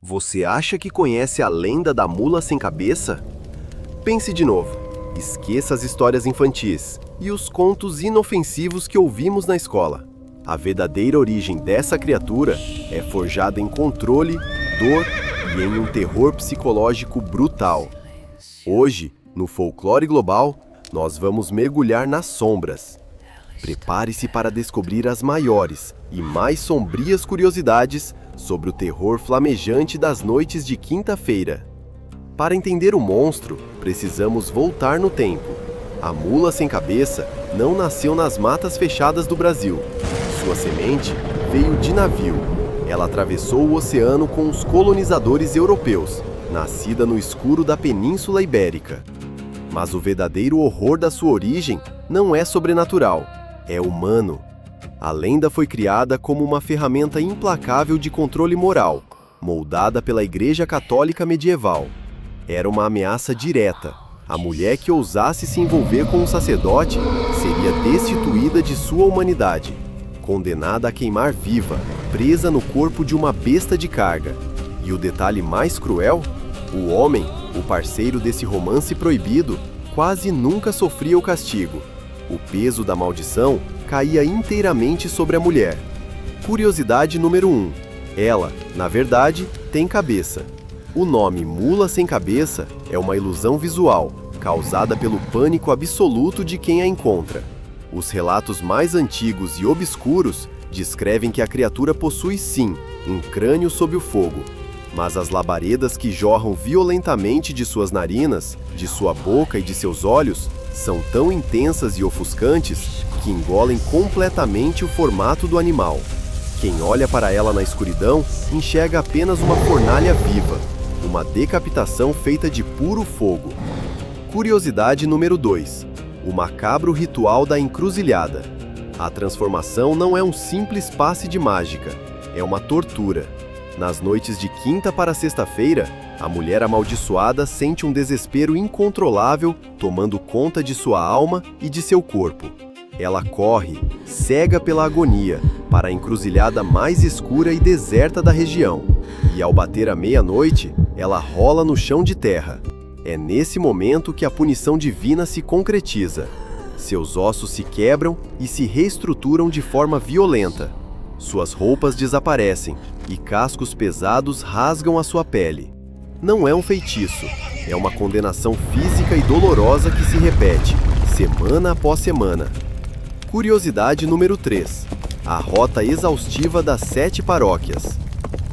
Você acha que conhece a lenda da mula sem cabeça? Pense de novo. Esqueça as histórias infantis e os contos inofensivos que ouvimos na escola. A verdadeira origem dessa criatura é forjada em controle, dor e em um terror psicológico brutal. Hoje, no Folclore Global, nós vamos mergulhar nas sombras. Prepare-se para descobrir as maiores e mais sombrias curiosidades sobre o terror flamejante das noites de quinta-feira. Para entender o monstro, precisamos voltar no tempo. A mula sem cabeça não nasceu nas matas fechadas do Brasil. Sua semente veio de navio. Ela atravessou o oceano com os colonizadores europeus, nascida no escuro da Península Ibérica. Mas o verdadeiro horror da sua origem não é sobrenatural, é humano. A lenda foi criada como uma ferramenta implacável de controle moral, moldada pela Igreja Católica medieval. Era uma ameaça direta. A mulher que ousasse se envolver com um sacerdote seria destituída de sua humanidade, condenada a queimar viva, presa no corpo de uma besta de carga. E o detalhe mais cruel? O homem, o parceiro desse romance proibido, quase nunca sofria o castigo. O peso da maldição caía inteiramente sobre a mulher. Curiosidade número 1. Ela, na verdade, tem cabeça. O nome mula sem cabeça é uma ilusão visual, causada pelo pânico absoluto de quem a encontra. Os relatos mais antigos e obscuros descrevem que a criatura possui sim um crânio sob o fogo, mas as labaredas que jorram violentamente de suas narinas, de sua boca e de seus olhos são tão intensas e ofuscantes que engolem completamente o formato do animal. Quem olha para ela na escuridão enxerga apenas uma fornalha viva, uma decapitação feita de puro fogo. Curiosidade número 2. O macabro ritual da encruzilhada. A transformação não é um simples passe de mágica, é uma tortura. Nas noites de quinta para sexta-feira, a mulher amaldiçoada sente um desespero incontrolável tomando conta de sua alma e de seu corpo. Ela corre, cega pela agonia, para a encruzilhada mais escura e deserta da região. E ao bater a meia-noite, ela rola no chão de terra. É nesse momento que a punição divina se concretiza. Seus ossos se quebram e se reestruturam de forma violenta. Suas roupas desaparecem e cascos pesados rasgam a sua pele. Não é um feitiço, é uma condenação física e dolorosa que se repete, semana após semana. Curiosidade número 3. A rota exaustiva das 7 paróquias.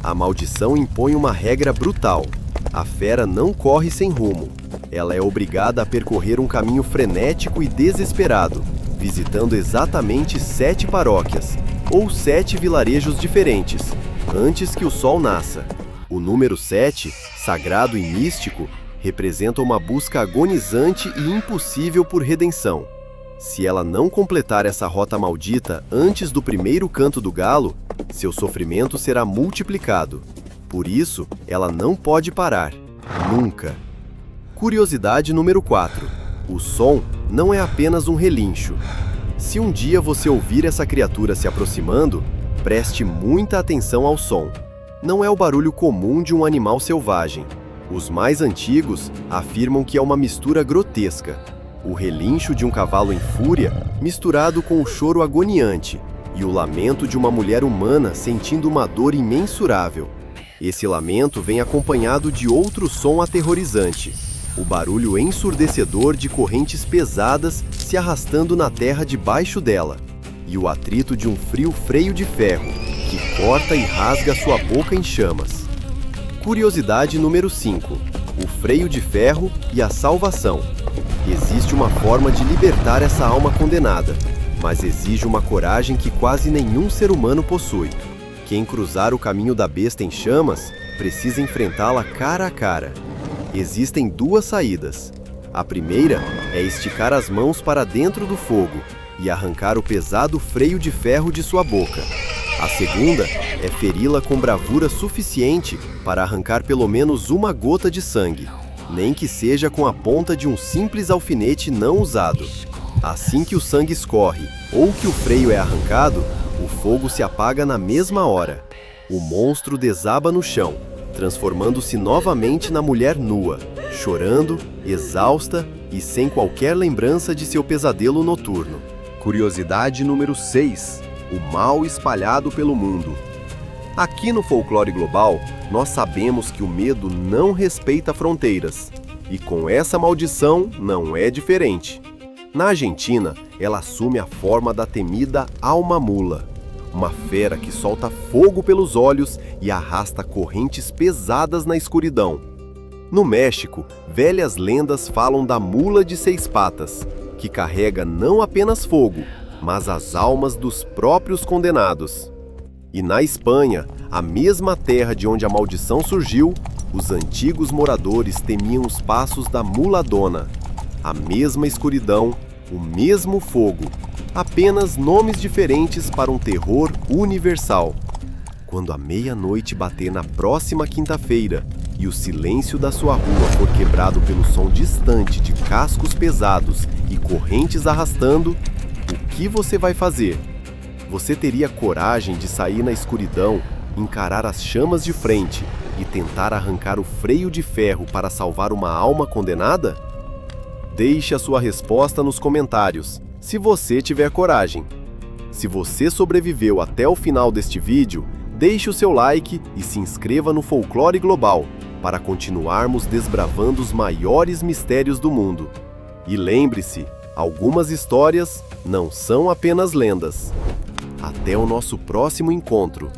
A maldição impõe uma regra brutal. A fera não corre sem rumo. Ela é obrigada a percorrer um caminho frenético e desesperado, visitando exatamente 7 paróquias, ou 7 vilarejos diferentes, antes que o sol nasça. O número 7, sagrado e místico, representa uma busca agonizante e impossível por redenção. Se ela não completar essa rota maldita antes do primeiro canto do galo, seu sofrimento será multiplicado. Por isso, ela não pode parar. Nunca. Curiosidade número 4. O som não é apenas um relincho. Se um dia você ouvir essa criatura se aproximando, preste muita atenção ao som. Não é o barulho comum de um animal selvagem. Os mais antigos afirmam que é uma mistura grotesca. O relincho de um cavalo em fúria misturado com o choro agoniante e o lamento de uma mulher humana sentindo uma dor imensurável. Esse lamento vem acompanhado de outro som aterrorizante, o barulho ensurdecedor de correntes pesadas se arrastando na terra debaixo dela, e o atrito de um frio freio de ferro, que corta e rasga sua boca em chamas. Curiosidade número 5. O freio de ferro e a salvação. Existe uma forma de libertar essa alma condenada, mas exige uma coragem que quase nenhum ser humano possui. Quem cruzar o caminho da besta em chamas, precisa enfrentá-la cara a cara. Existem 2 saídas. A primeira é esticar as mãos para dentro do fogo e arrancar o pesado freio de ferro de sua boca. A segunda é feri-la com bravura suficiente para arrancar pelo menos uma gota de sangue, nem que seja com a ponta de um simples alfinete não usado. Assim que o sangue escorre ou que o freio é arrancado, o fogo se apaga na mesma hora. O monstro desaba no chão, transformando-se novamente na mulher nua, chorando, exausta e sem qualquer lembrança de seu pesadelo noturno. Curiosidade número 6. O mal espalhado pelo mundo. Aqui no Folclore Global, nós sabemos que o medo não respeita fronteiras. E com essa maldição não é diferente. Na Argentina, ela assume a forma da temida alma mula, uma fera que solta fogo pelos olhos e arrasta correntes pesadas na escuridão. No México, velhas lendas falam da mula de 6 patas, que carrega não apenas fogo, mas as almas dos próprios condenados. E na Espanha, a mesma terra de onde a maldição surgiu, os antigos moradores temiam os passos da muladona. A mesma escuridão, o mesmo fogo, apenas nomes diferentes para um terror universal. Quando a meia-noite bater na próxima quinta-feira e o silêncio da sua rua for quebrado pelo som distante de cascos pesados e correntes arrastando, o que você vai fazer? Você teria coragem de sair na escuridão, encarar as chamas de frente e tentar arrancar o freio de ferro para salvar uma alma condenada? Deixe a sua resposta nos comentários, se você tiver coragem. Se você sobreviveu até o final deste vídeo, deixe o seu like e se inscreva no Folclore Global para continuarmos desbravando os maiores mistérios do mundo. E lembre-se, algumas histórias não são apenas lendas. Até o nosso próximo encontro!